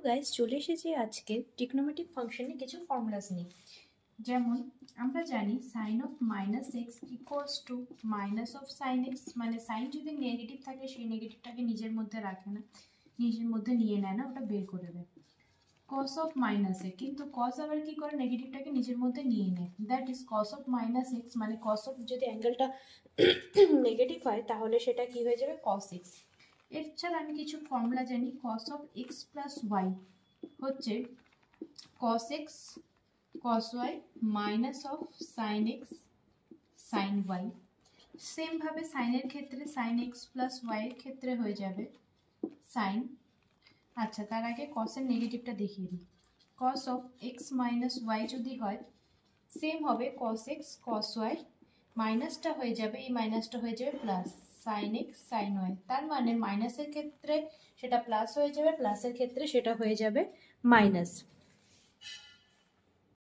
Guys, চলে এসেছি আজকে ট্রিগনোমেট্রিক ফাংশনে কিছু ফর্মুলাস নিয়ে। যেমন আমরা জানি sine of minus x equals to minus of sine x, মানে সাইন যদি নেগেটিভ থাকে সেই নেগেটিভটাকে নিজের মধ্যে রাখে না, নিজের মধ্যে নিয়ে নেয় না, ওটা বের করে দেয়। কস অফ মাইনাস এ, কিন্তু কস আবার কি করে, নেগেটিভটাকে নিজের মধ্যে নিয়ে নেয়। That is cos of minus x, মানে কস অফ যদি অ্যাঙ্গেলটা নেগেটিভ হয় তাহলে সেটা কি হয়ে যাবে, কস এক্স। এছাড়া আমি কিছু ফর্মুলা জানি। Cos of x plus y হচ্ছে cos x cos y minus of sine x sine y. সেমভাবে সাইনের ক্ষেত্রে সাইন এক্স প্লাস ওয়াইয়ের ক্ষেত্রে হয়ে যাবে সাইন। আচ্ছা, তার আগে কসের নেগেটিভটা দেখিয়ে দিই। Cos of x minus y যদি হয় সেম হবে কস এক্স কস ওয়াই, মাইনাসটা হয়ে যাবে, এই মাইনাসটা হয়ে যাবে plus sine x sine y. তার মানে মাইনাসের ক্ষেত্রে সেটা প্লাস হয়ে যাবে, প্লাসের ক্ষেত্রে সেটা হয়ে যাবে মাইনাস।